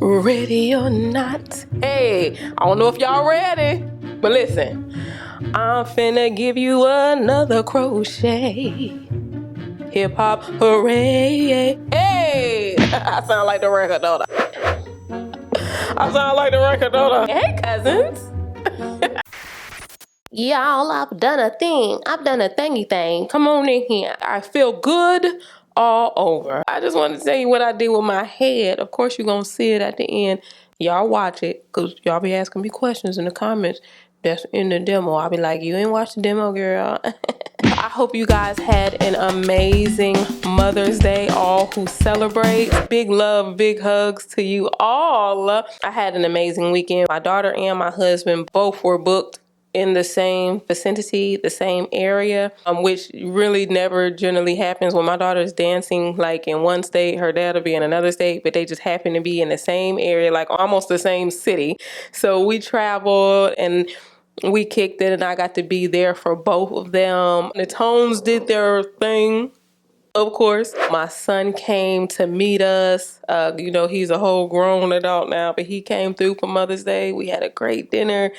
Ready or not. Hey, I don't know if y'all ready, but listen. I'm finna give you another crochet. Hip hop hooray. Hey, I sound like the record daughter. Hey, cousins. Y'all, I've done a thing. I've done a thingy thing. Come on in here. I feel good all over. I just wanted to tell you what I did with my head. Of course, you're going to see it at the end. Y'all watch it because y'all be asking me questions in the comments. That's in the demo. I'll be like, you ain't watched the demo, girl. I hope you guys had an amazing Mother's Day, all who celebrate. Big love, big hugs to you all. I had an amazing weekend. My daughter and my husband both were booked in the same vicinity, the same area, which really never generally happens. When my daughter's dancing like in one state, her dad will be in another state, but they just happen to be in the same area, like almost the same city. So we traveled and we kicked it, and I got to be there for both of them. The Tones did their thing. Of course, my son came to meet us. He's a whole grown adult now, but he came through for Mother's Day. We had a great dinner.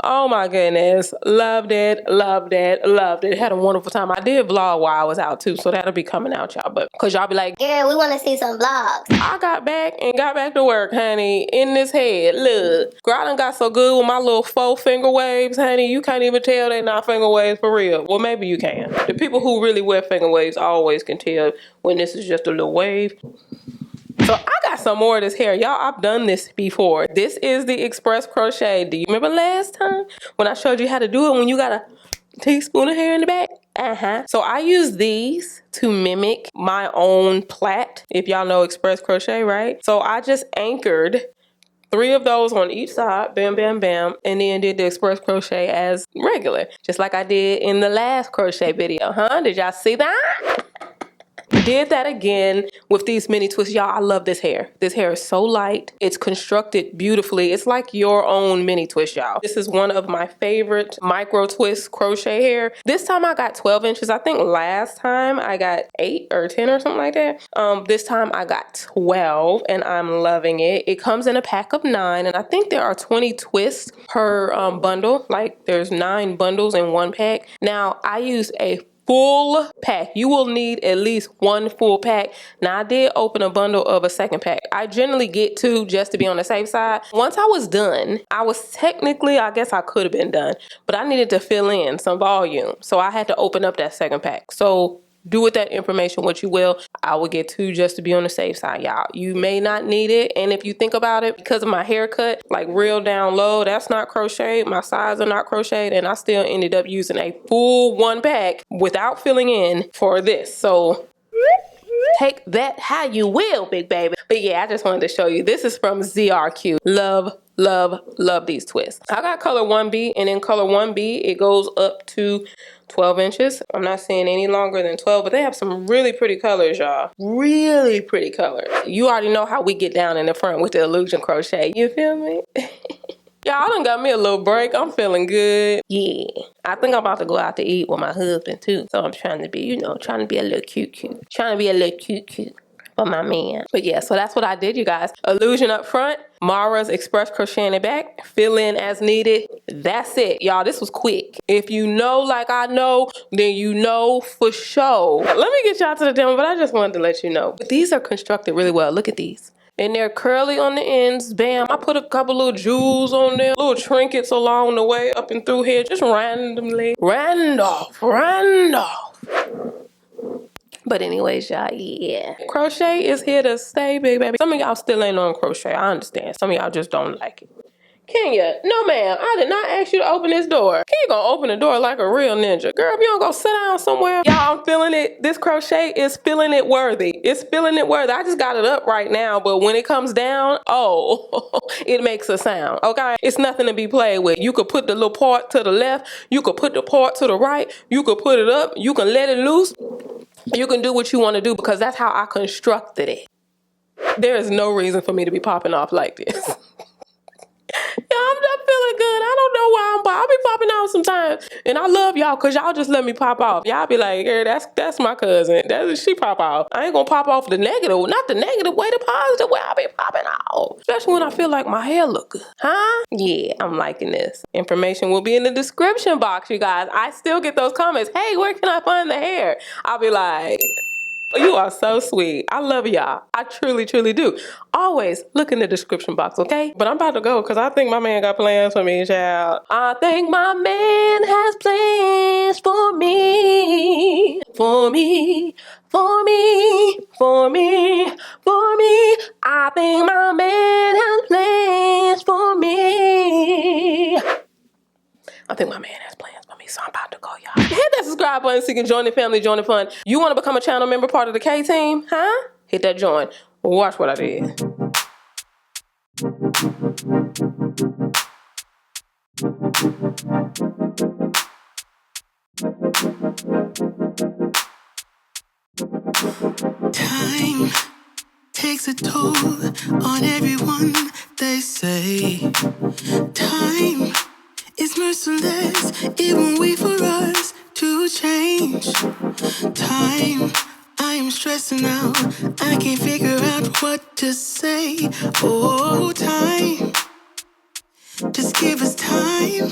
Oh my goodness. Loved it. Had a wonderful time. I did vlog while I was out too, so that'll be coming out, y'all. But because y'all be like, yeah, we want to see some vlogs. I got back to work, honey, in this head. Look, girl, I done got so good with my little 4 finger waves, honey. You can't even tell they not finger waves for real. Well, maybe you can. The people who really wear finger waves always can tell when this is just a little wave. So I got some more of this hair. Y'all, I've done this before. This is the express crochet. Do you remember last time when I showed you how to do it when you got a teaspoon of hair in the back? So I use these to mimic my own plait. If y'all know express crochet, right? So I just anchored 3 of those on each side, bam, bam, bam, and then did the express crochet as regular, just like I did in the last crochet video, Did y'all see that? Did that again with these mini twists. Y'all, I love this hair. This hair is so light. It's constructed beautifully. It's like your own mini twist, y'all. This is one of my favorite micro twist crochet hair. This time I got 12 inches. I think last time I got 8 or 10 or something like that. This time I got 12 and I'm loving it. It comes in a pack of 9 and I think there are 20 twists per bundle. Like there's 9 bundles in one pack. Now I use a full pack. You will need at least 1 full pack. Now I did open a bundle of a second pack. I generally get 2 just to be on the safe side. Once I was done, I guess I could have been done, but I needed to fill in some volume. So I had to open up that second pack. So do with that information what you will. I will get 2 just to be on the safe side, y'all. You may not need it. And if you think about it, because of my haircut, like real down low, that's not crocheted. My sides are not crocheted. And I still ended up using a full 1 pack without filling in for this. So take that how you will, big baby. But yeah, I just wanted to show you. This is from ZRQ. Love these twists. I got color 1B, and in color 1B, it goes up to 12 inches. I'm not saying any longer than 12, but they have some really pretty colors, y'all. Really pretty colors. You already know how we get down in the front with the illusion crochet. You feel me? Y'all, I done got me a little break. I'm feeling good. Yeah. I think I'm about to go out to eat with my husband too. So I'm trying to be, trying to be a little cute. Trying to be a little cute for my man. But yeah, so that's what I did, you guys. Illusion up front, Mara's express crochet in the back, fill in as needed. That's it. Y'all, this was quick. If you know like I know, then you know for sure. Let me get y'all to the demo, but I just wanted to let you know. But these are constructed really well. Look at these. And they're curly on the ends. Bam. I put a couple little jewels on there. Little trinkets along the way up and through here. Just randomly. Randolph. But anyways, y'all, yeah. Crochet is here to stay, big baby. Some of y'all still ain't on crochet. I understand. Some of y'all just don't like it. Kenya, no ma'am, I did not ask you to open this door. Kenya gonna open the door like a real ninja. Girl, if you don't go sit down somewhere. Y'all, I'm feeling it. This crochet is feeling it worthy. It's feeling it worthy. I just got it up right now, but when it comes down, it makes a sound, okay? It's nothing to be played with. You could put the little part to the left. You could put the part to the right. You could put it up. You can let it loose. You can do what you want to do because that's how I constructed it. There is no reason for me to be popping off like this. Yeah, I'm feeling good. I don't know why I'll be popping out sometimes. And I love y'all because y'all just let me pop off. Y'all be like, "Hey, that's my cousin. She pop off." I ain't gonna pop off the negative, not the negative way, the positive way. I be popping off. Especially when I feel like my hair look good. Huh? Yeah, I'm liking this. Information will be in the description box, you guys. I still get those comments. Hey, where can I find the hair? I'll be like, you are so sweet. I love y'all. I truly, truly do. Always look in the description box, okay? But I'm about to go because I think my man got plans for me, child. I think my man has plans for me. For me. For me. For me. For me. I think my man has plans for me. I think my man has plans for me, so I'm about to go, y'all. Hit that subscribe button so you can join the family, join the fun. You want to become a channel member, part of the K team, huh? Hit that join. Watch what I did. Time takes a toll on everyone, they say. Time is merciless, it won't wait for us to change. Time, I am stressing out, I can't figure out what to say. Oh, time, just give us time.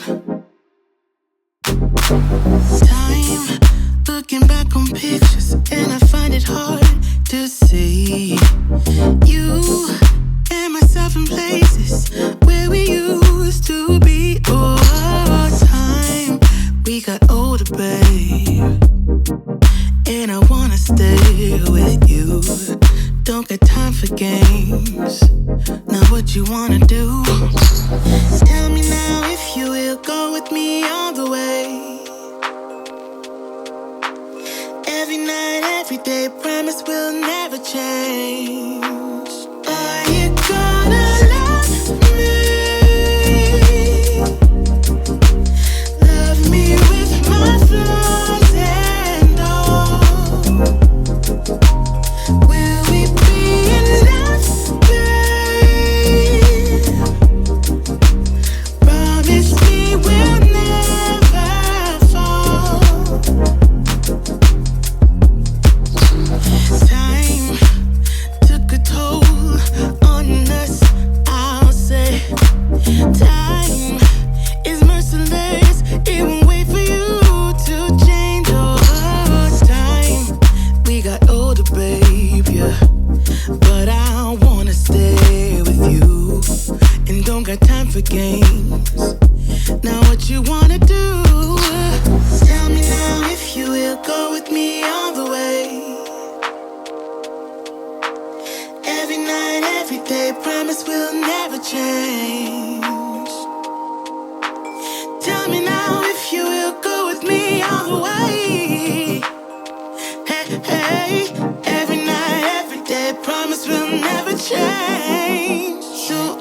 Time, looking back on pictures, and I find it hard to see you and myself in places where we used to be. Oh, time, we got older, babe, and I wanna stay with you. Don't got time for games, now what you wanna do? Tell me now if you will go with me all the way. Every night, every day, promise we'll never change. Are you gonna love me? Love me with my flaws and all. Will we be enough, babe? Promise me we'll never fall. Time took a toll on us, I'll say. Time is merciless, it won't wait for you to change. Oh, time, we got older, babe, yeah. But I wanna stay with you, and don't got time for games. Now what you wanna do? Tell me now if you will go with me all the way. Every night, every day, promise we'll never change. Tell me now if you will go with me all the way. Hey, hey, every night, every day, promise we'll never change. So